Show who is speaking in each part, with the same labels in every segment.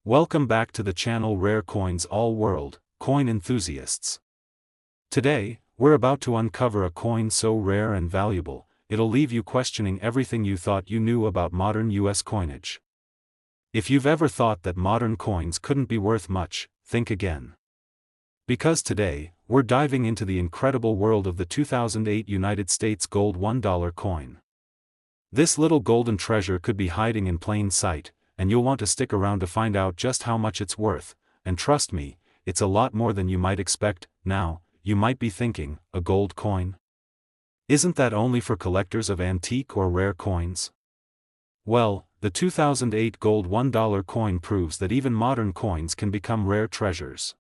Speaker 1: Welcome back to the channel Rare Coins All World, coin enthusiasts. Today, we're about to uncover a coin so rare and valuable, it'll leave you questioning everything you thought you knew about modern US coinage. If you've ever thought that modern coins couldn't be worth much, think again. Because today, we're diving into the incredible world of the 2008 United States gold $1 coin. This little golden treasure could be hiding in plain sight, and you'll want to stick around to find out just how much it's worth, and trust me, it's a lot more than you might expect. Now, you might be thinking, a gold coin? Isn't that only for collectors of antique or rare coins? Well, the 2008 gold $1 coin proves that even modern coins can become rare treasures.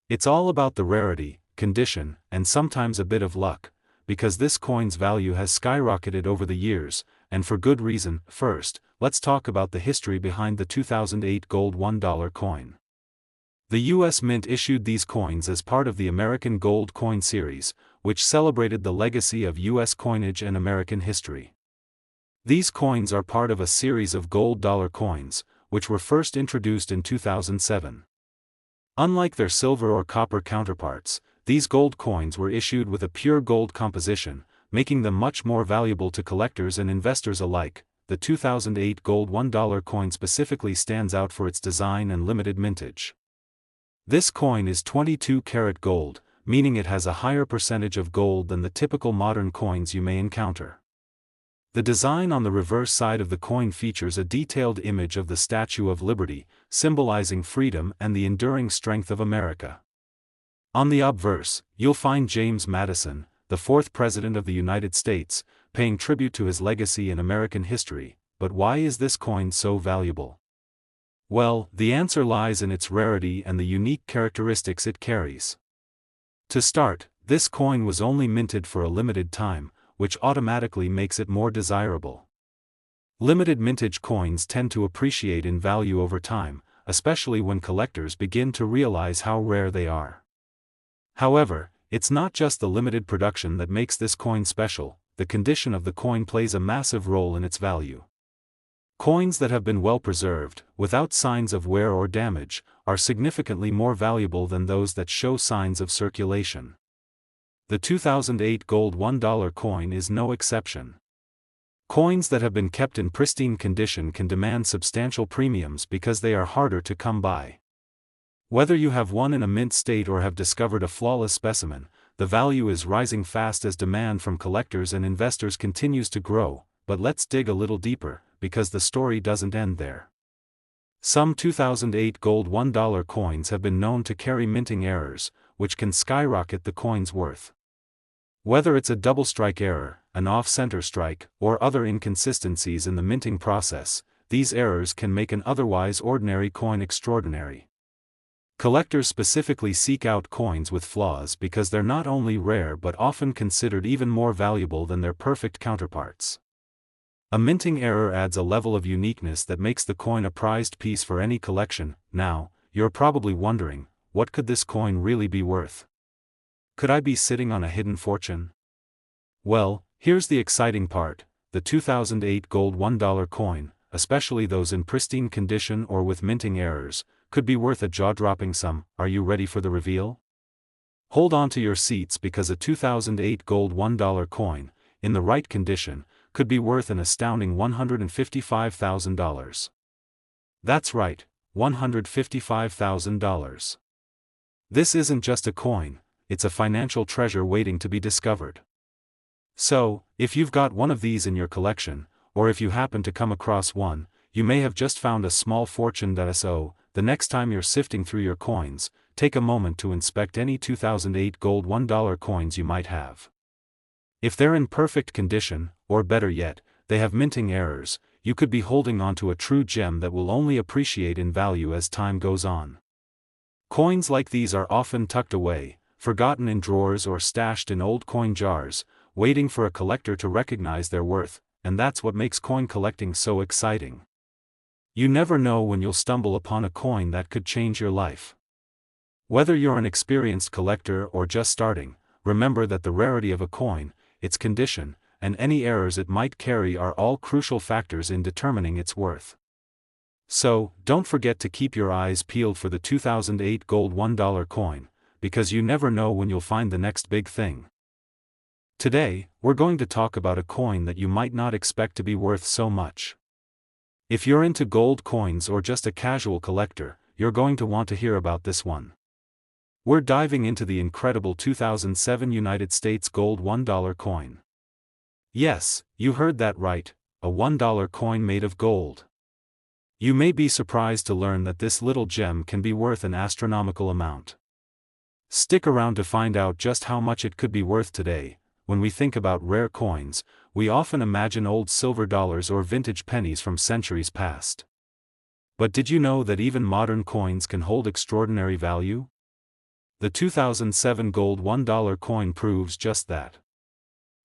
Speaker 1: It's all about the rarity, condition, and sometimes a bit of luck, because this coin's value has skyrocketed over the years, and for good reason. First, let's talk about the history behind the 2008 gold $1 coin. The U.S. Mint issued these coins as part of the American Gold Coin Series, which celebrated the legacy of U.S. coinage and American history. These coins are part of a series of gold dollar coins, which were first introduced in 2007. Unlike their silver or copper counterparts, these gold coins were issued with a pure gold composition, making them much more valuable to collectors and investors alike. The 2008 gold $1 coin specifically stands out for its design and limited mintage. This coin is 22-karat gold, meaning it has a higher percentage of gold than the typical modern coins you may encounter. The design on the reverse side of the coin features a detailed image of the Statue of Liberty, symbolizing freedom and the enduring strength of America. On the obverse, you'll find James Madison, the fourth President of the United States, paying tribute to his legacy in American history. But why is this coin so valuable? Well, the answer lies in its rarity and the unique characteristics it carries. To start, this coin was only minted for a limited time, which automatically makes it more desirable. Limited mintage coins tend to appreciate in value over time, especially when collectors begin to realize how rare they are. However, it's not just the limited production that makes this coin special. The condition of the coin plays a massive role in its value. Coins that have been well preserved, without signs of wear or damage, are significantly more valuable than those that show signs of circulation. The 2008 gold $1 coin is no exception. Coins that have been kept in pristine condition can demand substantial premiums because they are harder to come by. Whether you have one in a mint state or have discovered a flawless specimen, the value is rising fast as demand from collectors and investors continues to grow. But let's dig a little deeper, because the story doesn't end there. Some 2008 gold $1 coins have been known to carry minting errors, which can skyrocket the coin's worth. Whether it's a double strike error, an off-center strike, or other inconsistencies in the minting process, these errors can make an otherwise ordinary coin extraordinary. Collectors specifically seek out coins with flaws because they're not only rare but often considered even more valuable than their perfect counterparts. A minting error adds a level of uniqueness that makes the coin a prized piece for any collection. Now, you're probably wondering, what could this coin really be worth? Could I be sitting on a hidden fortune? Well, here's the exciting part. The 2008 gold $1 coin, especially those in pristine condition or with minting errors, could be worth a jaw-dropping sum. Are you ready for the reveal? Hold on to your seats because a 2008 gold $1 coin, in the right condition, could be worth an astounding $155,000. That's right, $155,000. This isn't just a coin, it's a financial treasure waiting to be discovered. So, if you've got one of these in your collection, or if you happen to come across one, you may have just found a small fortune. So, the next time you're sifting through your coins, take a moment to inspect any 2008 gold $1 coins you might have. If they're in perfect condition, or better yet, they have minting errors, you could be holding onto a true gem that will only appreciate in value as time goes on. Coins like these are often tucked away, forgotten in drawers or stashed in old coin jars, waiting for a collector to recognize their worth, and that's what makes coin collecting so exciting. You never know when you'll stumble upon a coin that could change your life. Whether you're an experienced collector or just starting, remember that the rarity of a coin, its condition, and any errors it might carry are all crucial factors in determining its worth. So, don't forget to keep your eyes peeled for the 2008 gold $1 coin, because you never know when you'll find the next big thing. Today, we're going to talk about a coin that you might not expect to be worth so much. If you're into gold coins or just a casual collector, you're going to want to hear about this one. We're diving into the incredible 2007 United States gold $1 coin. Yes, you heard that right, a $1 coin made of gold. You may be surprised to learn that this little gem can be worth an astronomical amount. Stick around to find out just how much it could be worth today. When we think about rare coins, we often imagine old silver dollars or vintage pennies from centuries past. But did you know that even modern coins can hold extraordinary value? The 2007 gold $1 coin proves just that.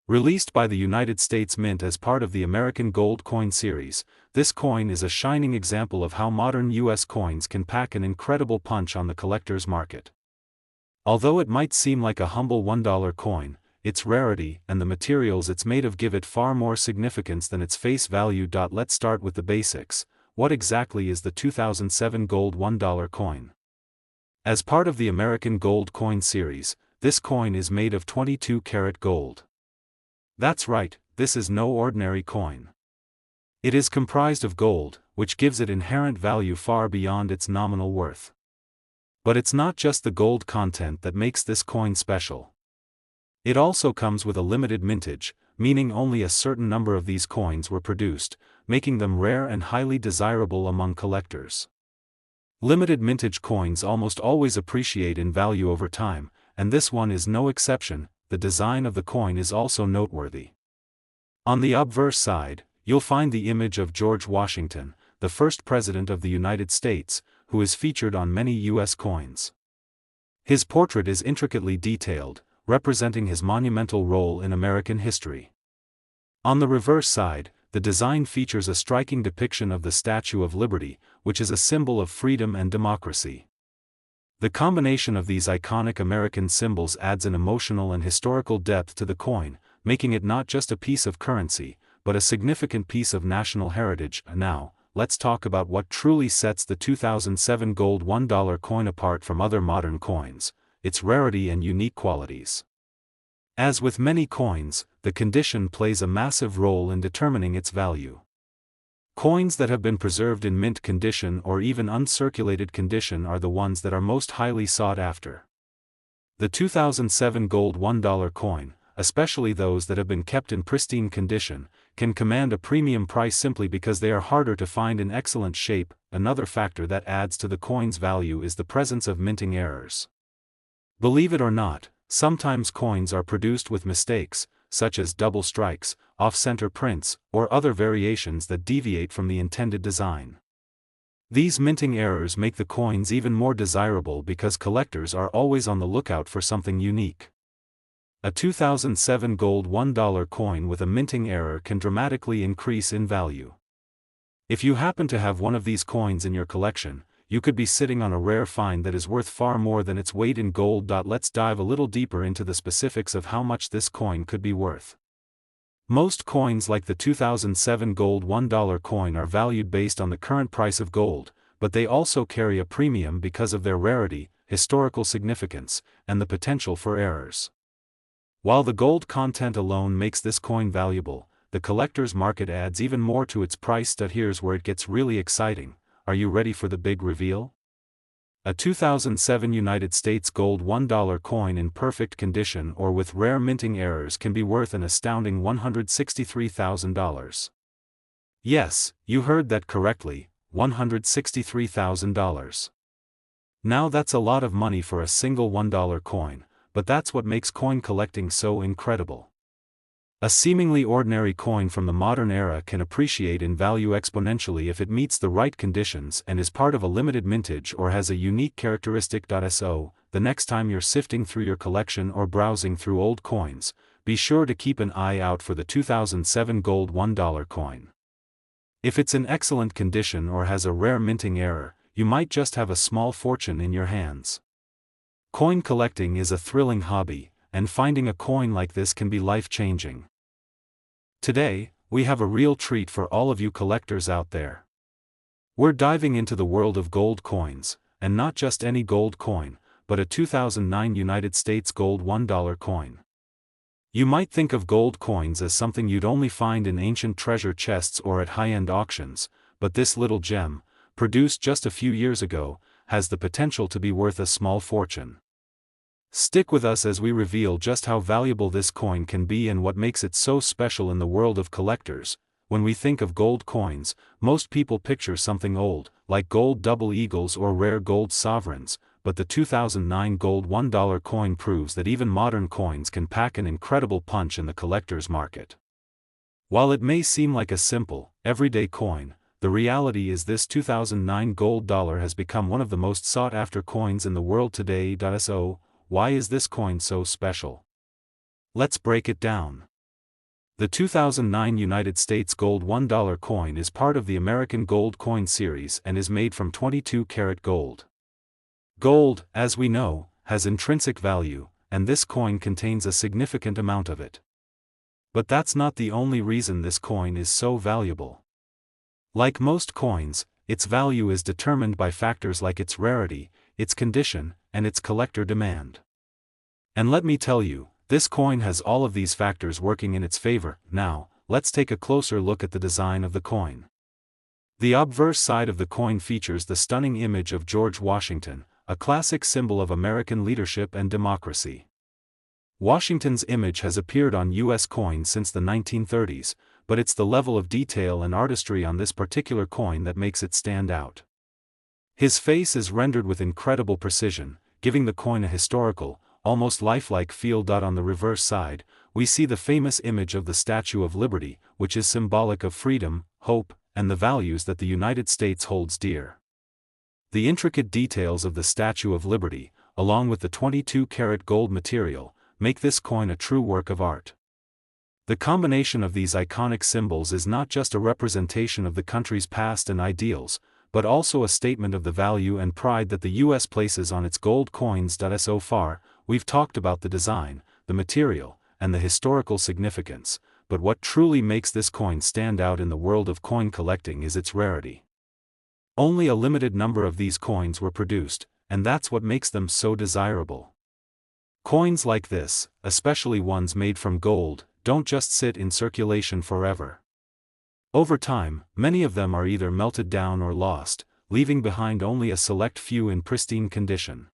Speaker 1: Released by the United States Mint as part of the American Gold Coin series, this coin is a shining example of how modern U.S. coins can pack an incredible punch on the collector's market. Although it might seem like a humble $1 coin, its rarity and the materials it's made of give it far more significance than its face value. Let's start with the basics. What exactly is the 2007 gold $1 coin? As part of the American Gold Coin series, this coin is made of 22-karat gold. That's right, this is no ordinary coin. It is comprised of gold, which gives it inherent value far beyond its nominal worth. But it's not just the gold content that makes this coin special. It also comes with a limited mintage, meaning only a certain number of these coins were produced, making them rare and highly desirable among collectors. Limited mintage coins almost always appreciate in value over time, and this one is no exception. The design of the coin is also noteworthy. On the obverse side, you'll find the image of George Washington, the first president of the United States, who is featured on many U.S. coins. His portrait is intricately detailed, representing his monumental role in American history. On the reverse side, the design features a striking depiction of the Statue of Liberty, which is a symbol of freedom and democracy. The combination of these iconic American symbols adds an emotional and historical depth to the coin, making it not just a piece of currency, but a significant piece of national heritage. Now, let's talk about what truly sets the 2007 gold $1 coin apart from other modern coins: its rarity and unique qualities. As with many coins, the condition plays a massive role in determining its value. Coins that have been preserved in mint condition or even uncirculated condition are the ones that are most highly sought after. The 2007 gold $1 coin, especially those that have been kept in pristine condition, can command a premium price simply because they are harder to find in excellent shape. Another factor that adds to the coin's value is the presence of minting errors. Believe it or not, sometimes coins are produced with mistakes, such as double strikes, off-center prints, or other variations that deviate from the intended design. These minting errors make the coins even more desirable because collectors are always on the lookout for something unique. A 2007 gold $1 coin with a minting error can dramatically increase in value. If you happen to have one of these coins in your collection, you could be sitting on a rare find that is worth far more than its weight in gold. Let's dive a little deeper into the specifics of how much this coin could be worth. Most coins like the 2007 gold $1 coin are valued based on the current price of gold, but they also carry a premium because of their rarity, historical significance, and the potential for errors. While the gold content alone makes this coin valuable, the collector's market adds even more to its price. Here's where it gets really exciting. Are you ready for the big reveal? A 2007 United States gold $1 coin in perfect condition or with rare minting errors can be worth an astounding $163,000. Yes, you heard that correctly, $163,000. Now that's a lot of money for a single $1 coin, but that's what makes coin collecting so incredible. A seemingly ordinary coin from the modern era can appreciate in value exponentially if it meets the right conditions and is part of a limited mintage or has a unique characteristic. So, the next time you're sifting through your collection or browsing through old coins, be sure to keep an eye out for the 2007 gold $1 coin. If it's in excellent condition or has a rare minting error, you might just have a small fortune in your hands. Coin collecting is a thrilling hobby, and finding a coin like this can be life-changing. Today, we have a real treat for all of you collectors out there. We're diving into the world of gold coins, and not just any gold coin, but a 2009 United States gold $1 coin. You might think of gold coins as something you'd only find in ancient treasure chests or at high-end auctions, but this little gem, produced just a few years ago, has the potential to be worth a small fortune. Stick with us as we reveal just how valuable this coin can be and what makes it so special in the world of collectors. When we think of gold coins, most people picture something old, like gold double eagles or rare gold sovereigns, but the 2009 gold $1 coin proves that even modern coins can pack an incredible punch in the collector's market. While it may seem like a simple, everyday coin, the reality is this 2009 gold dollar has become one of the most sought-after coins in the world today. So, why is this coin so special? Let's break it down. The 2009 United States gold $1 coin is part of the American Gold Coin series and is made from 22-karat gold. Gold, as we know, has intrinsic value, and this coin contains a significant amount of it. But that's not the only reason this coin is so valuable. Like most coins, its value is determined by factors like its rarity, its condition, and its collector demand. And let me tell you, this coin has all of these factors working in its favor. Now, let's take a closer look at the design of the coin. The obverse side of the coin features the stunning image of George Washington, a classic symbol of American leadership and democracy. Washington's image has appeared on U.S. coins since the 1930s, but it's the level of detail and artistry on this particular coin that makes it stand out. His face is rendered with incredible precision, giving the coin a historical, almost lifelike feel. On the reverse side, we see the famous image of the Statue of Liberty, which is symbolic of freedom, hope, and the values that the United States holds dear. The intricate details of the Statue of Liberty, along with the 22-karat gold material, make this coin a true work of art. The combination of these iconic symbols is not just a representation of the country's past and ideals, but also a statement of the value and pride that the U.S. places on its gold coins. So far, we've talked about the design, the material, and the historical significance, but what truly makes this coin stand out in the world of coin collecting is its rarity. Only a limited number of these coins were produced, and that's what makes them so desirable. Coins like this, especially ones made from gold, don't just sit in circulation forever. Over time, many of them are either melted down or lost, leaving behind only a select few in pristine condition.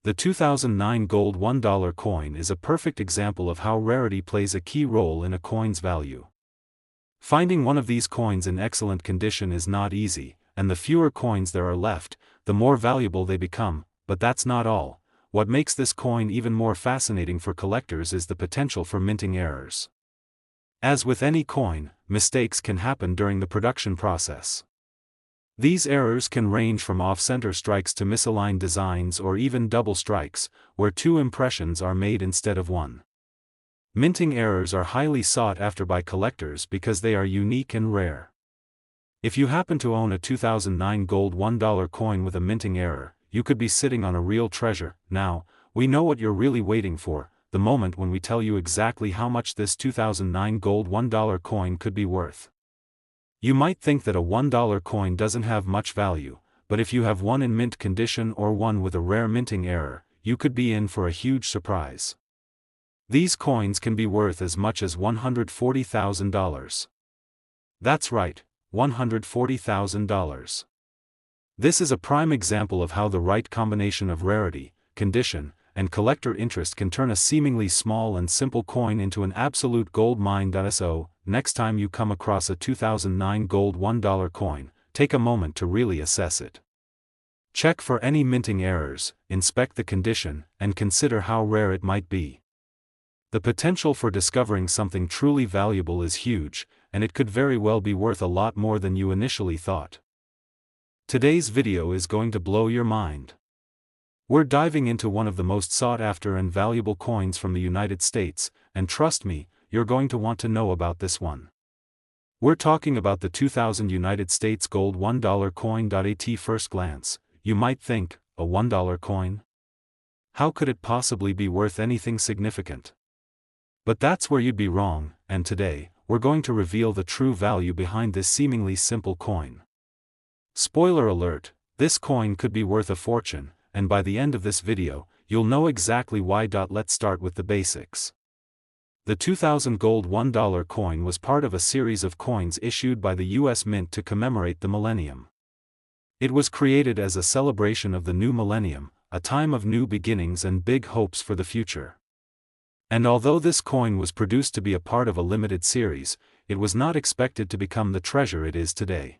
Speaker 1: The 2009 gold $1 coin is a perfect example of how rarity plays a key role in a coin's value. Finding one of these coins in excellent condition is not easy, and the fewer coins there are left, the more valuable they become, but that's not all. What makes this coin even more fascinating for collectors is the potential for minting errors. As with any coin, mistakes can happen during the production process. These errors can range from off-center strikes to misaligned designs or even double strikes, where two impressions are made instead of one. Minting errors are highly sought after by collectors because they are unique and rare. If you happen to own a 2009 gold $1 coin with a minting error, you could be sitting on a real treasure. Now, we know what you're really waiting for, the moment when we tell you exactly how much this 2009 gold $1 coin could be worth. You might think that a $1 coin doesn't have much value, but if you have one in mint condition or one with a rare minting error, you could be in for a huge surprise. These coins can be worth as much as $140,000. That's right, $140,000. This is a prime example of how the right combination of rarity, condition, and collector interest can turn a seemingly small and simple coin into an absolute gold mine. So, next time you come across a 2009 gold $1 coin, take a moment to really assess it. Check for any minting errors, inspect the condition, and consider how rare it might be. The potential for discovering something truly valuable is huge, and it could very well be worth a lot more than you initially thought. Today's video is going to blow your mind. We're diving into one of the most sought-after and valuable coins from the United States, and trust me, you're going to want to know about this one. We're talking about the 2000 United States gold $1 coin. At first glance, you might think, a $1 coin? How could it possibly be worth anything significant? But that's where you'd be wrong, and today, we're going to reveal the true value behind this seemingly simple coin. Spoiler alert, this coin could be worth a fortune, and by the end of this video, you'll know exactly why. Let's start with the basics. The 2000 gold $1 coin was part of a series of coins issued by the US Mint to commemorate the millennium. It was created as a celebration of the new millennium, a time of new beginnings and big hopes for the future. And although this coin was produced to be a part of a limited series, it was not expected to become the treasure it is today.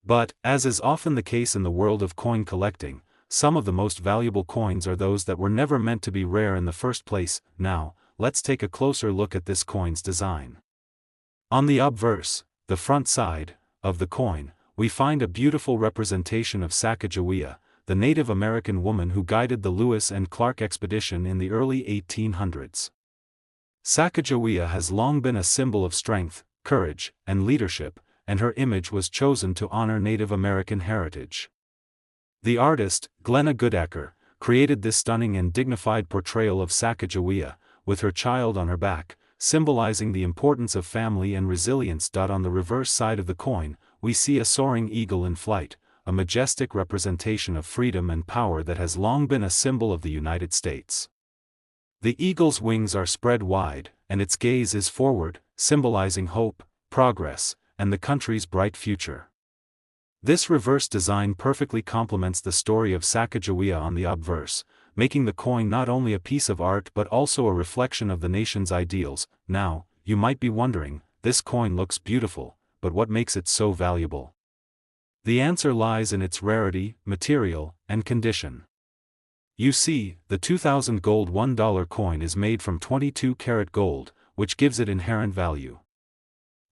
Speaker 1: But, as is often the case in the world of coin collecting, some of the most valuable coins are those that were never meant to be rare in the first place. Now, let's take a closer look at this coin's design. On the obverse, the front side, of the coin, we find a beautiful representation of Sacagawea, the Native American woman who guided the Lewis and Clark expedition in the early 1800s. Sacagawea has long been a symbol of strength, courage, and leadership, and her image was chosen to honor Native American heritage. The artist, Glenna Goodacre, created this stunning and dignified portrayal of Sacagawea, with her child on her back, symbolizing the importance of family and resilience. On the reverse side of the coin, we see a soaring eagle in flight, a majestic representation of freedom and power that has long been a symbol of the United States. The eagle's wings are spread wide, and its gaze is forward, symbolizing hope, progress, and the country's bright future. This reverse design perfectly complements the story of Sacagawea on the obverse, making the coin not only a piece of art but also a reflection of the nation's ideals. Now, you might be wondering, this coin looks beautiful, but what makes it so valuable? The answer lies in its rarity, material, and condition. You see, the 2000 gold $1 coin is made from 22-karat gold, which gives it inherent value.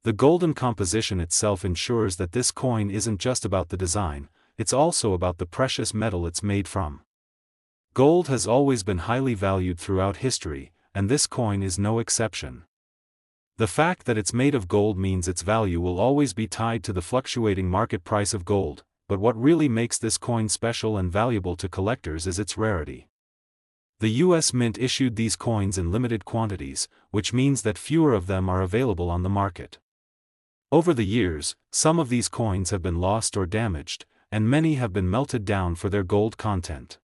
Speaker 1: The golden composition itself ensures that this coin isn't just about the design, it's also about the precious metal it's made from. Gold has always been highly valued throughout history, and this coin is no exception. The fact that it's made of gold means its value will always be tied to the fluctuating market price of gold, but what really makes this coin special and valuable to collectors is its rarity. The US Mint issued these coins in limited quantities, which means that fewer of them are available on the market. Over the years, some of these coins have been lost or damaged, and many have been melted down for their gold content.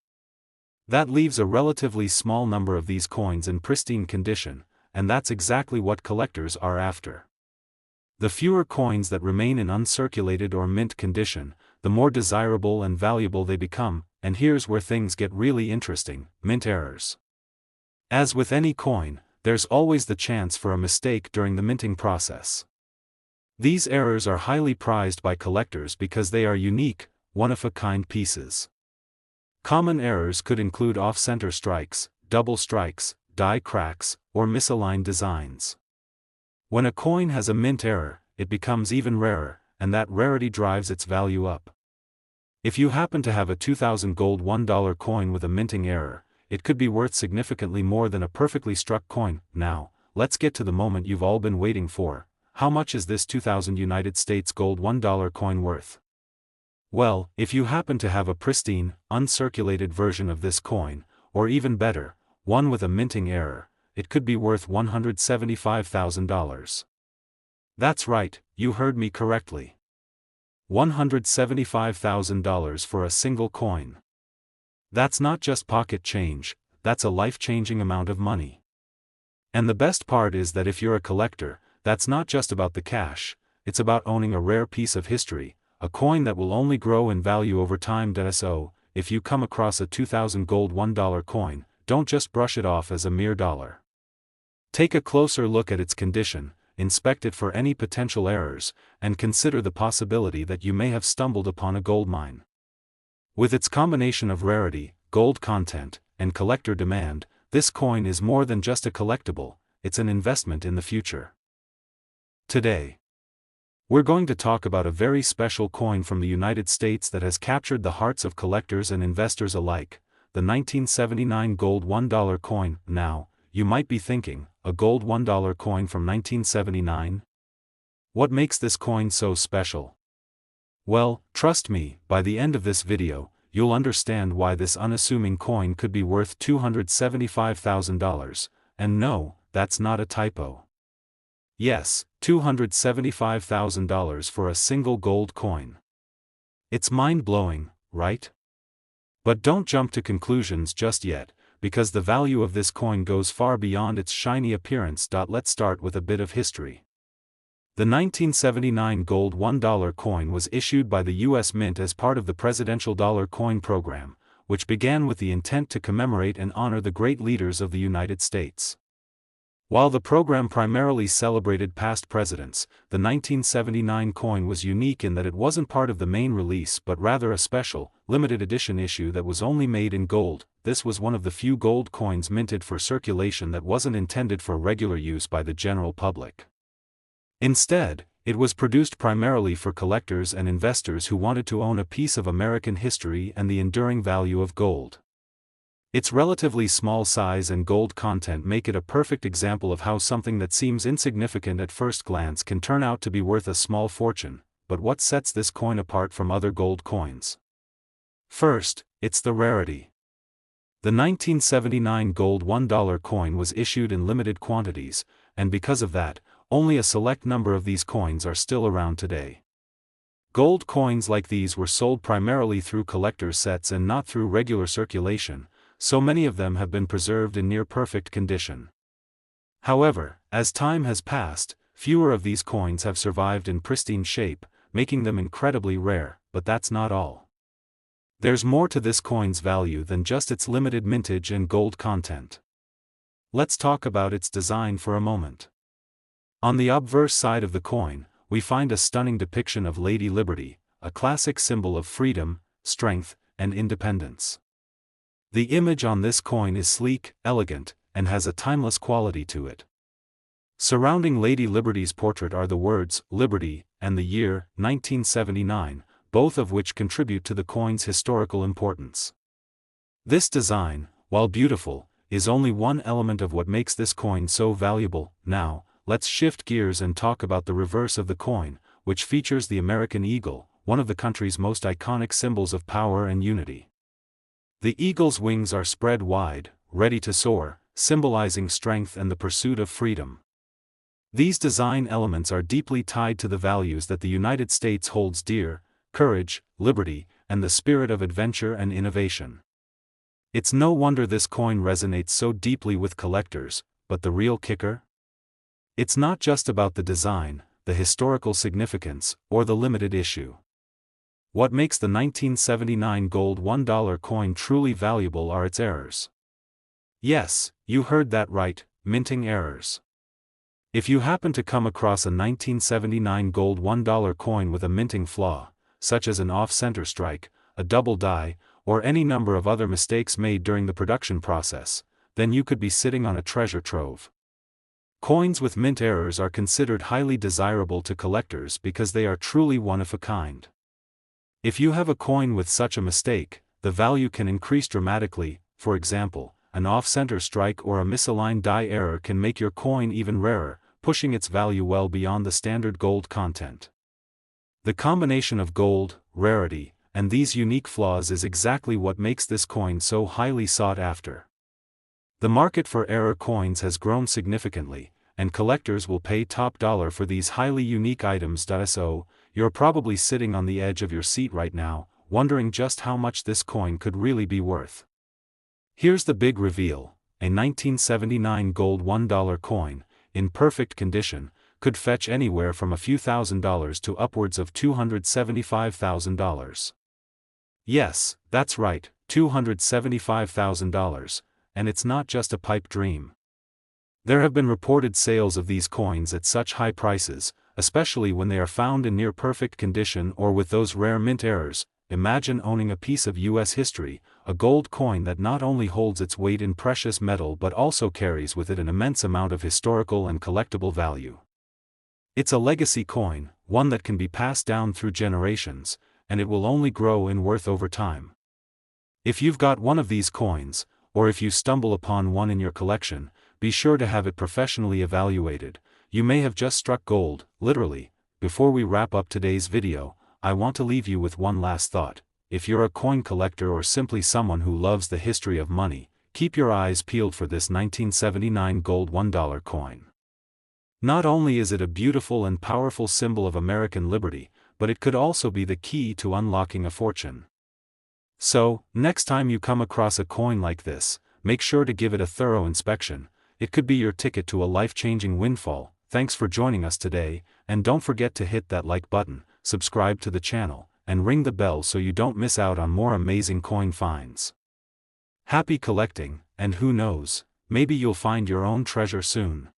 Speaker 1: That leaves a relatively small number of these coins in pristine condition, and that's exactly what collectors are after. The fewer coins that remain in uncirculated or mint condition, the more desirable and valuable they become, and here's where things get really interesting: mint errors. As with any coin, there's always the chance for a mistake during the minting process. These errors are highly prized by collectors because they are unique, one-of-a-kind pieces. Common errors could include off-center strikes, double strikes, die cracks, or misaligned designs. When a coin has a mint error, it becomes even rarer, and that rarity drives its value up. If you happen to have a 2000 gold $1 coin with a minting error, it could be worth significantly more than a perfectly struck coin. Now, let's get to the moment you've all been waiting for. How much is this 2000 United States gold $1 coin worth? Well, if you happen to have a pristine, uncirculated version of this coin, or even better, one with a minting error, it could be worth $175,000. That's right, you heard me correctly. $175,000 for a single coin. That's not just pocket change, that's a life-changing amount of money. And the best part is that if you're a collector, that's not just about the cash, it's about owning a rare piece of history, a coin that will only grow in value over time. So, if you come across a 2000 gold $1 coin, don't just brush it off as a mere dollar. Take a closer look at its condition, inspect it for any potential errors, and consider the possibility that you may have stumbled upon a gold mine. With its combination of rarity, gold content, and collector demand, this coin is more than just a collectible, it's an investment in the future. Today, we're going to talk about a very special coin from the United States that has captured the hearts of collectors and investors alike, the 1979 gold $1 coin. Now, you might be thinking, a gold $1 coin from 1979? What makes this coin so special? Well, trust me, by the end of this video, you'll understand why this unassuming coin could be worth $275,000, and no, that's not a typo. Yes, $275,000 for a single gold coin. It's mind-blowing, right? But don't jump to conclusions just yet, because the value of this coin goes far beyond its shiny appearance. Let's start with a bit of history. The 1979 gold $1 coin was issued by the U.S. Mint as part of the Presidential Dollar Coin Program, which began with the intent to commemorate and honor the great leaders of the United States. While the program primarily celebrated past presidents, the 1979 coin was unique in that it wasn't part of the main release but rather a special, limited edition issue that was only made in gold. This was one of the few gold coins minted for circulation that wasn't intended for regular use by the general public. Instead, it was produced primarily for collectors and investors who wanted to own a piece of American history and the enduring value of gold. Its relatively small size and gold content make it a perfect example of how something that seems insignificant at first glance can turn out to be worth a small fortune. But what sets this coin apart from other gold coins? First, it's the rarity. The 1979 gold $1 coin was issued in limited quantities, and because of that, only a select number of these coins are still around today. Gold coins like these were sold primarily through collector's sets and not through regular circulation, so many of them have been preserved in near-perfect condition. However, as time has passed, fewer of these coins have survived in pristine shape, making them incredibly rare. But that's not all. There's more to this coin's value than just its limited mintage and gold content. Let's talk about its design for a moment. On the obverse side of the coin, we find a stunning depiction of Lady Liberty, a classic symbol of freedom, strength, and independence. The image on this coin is sleek, elegant, and has a timeless quality to it. Surrounding Lady Liberty's portrait are the words, Liberty, and the year, 1979, both of which contribute to the coin's historical importance. This design, while beautiful, is only one element of what makes this coin so valuable. Now, let's shift gears and talk about the reverse of the coin, which features the American eagle, one of the country's most iconic symbols of power and unity. The eagle's wings are spread wide, ready to soar, symbolizing strength and the pursuit of freedom. These design elements are deeply tied to the values that the United States holds dear: courage, liberty, and the spirit of adventure and innovation. It's no wonder this coin resonates so deeply with collectors. But the real kicker? It's not just about the design, the historical significance, or the limited issue. What makes the 1979 gold $1 coin truly valuable are its errors. Yes, you heard that right, minting errors. If you happen to come across a 1979 gold $1 coin with a minting flaw, such as an off-center strike, a double die, or any number of other mistakes made during the production process, then you could be sitting on a treasure trove. Coins with mint errors are considered highly desirable to collectors because they are truly one of a kind. If you have a coin with such a mistake, the value can increase dramatically. For example, an off-center strike or a misaligned die error can make your coin even rarer, pushing its value well beyond the standard gold content. The combination of gold, rarity, and these unique flaws is exactly what makes this coin so highly sought after. The market for error coins has grown significantly, and collectors will pay top dollar for these highly unique items. So, you're probably sitting on the edge of your seat right now, wondering just how much this coin could really be worth. Here's the big reveal: a 1979 gold $1 coin, in perfect condition, could fetch anywhere from a few $1,000s to upwards of $275,000. Yes, that's right, $275,000, and it's not just a pipe dream. There have been reported sales of these coins at such high prices, especially when they are found in near-perfect condition or with those rare mint errors. Imagine owning a piece of U.S. history, a gold coin that not only holds its weight in precious metal but also carries with it an immense amount of historical and collectible value. It's a legacy coin, one that can be passed down through generations, and it will only grow in worth over time. If you've got one of these coins, or if you stumble upon one in your collection, be sure to have it professionally evaluated. You may have just struck gold, literally. Before we wrap up today's video, I want to leave you with one last thought. If you're a coin collector or simply someone who loves the history of money, keep your eyes peeled for this 1979 gold $1 coin. Not only is it a beautiful and powerful symbol of American liberty, but it could also be the key to unlocking a fortune. So, next time you come across a coin like this, make sure to give it a thorough inspection. It could be your ticket to a life-changing windfall. Thanks for joining us today, and don't forget to hit that like button, subscribe to the channel, and ring the bell so you don't miss out on more amazing coin finds. Happy collecting, and who knows, maybe you'll find your own treasure soon.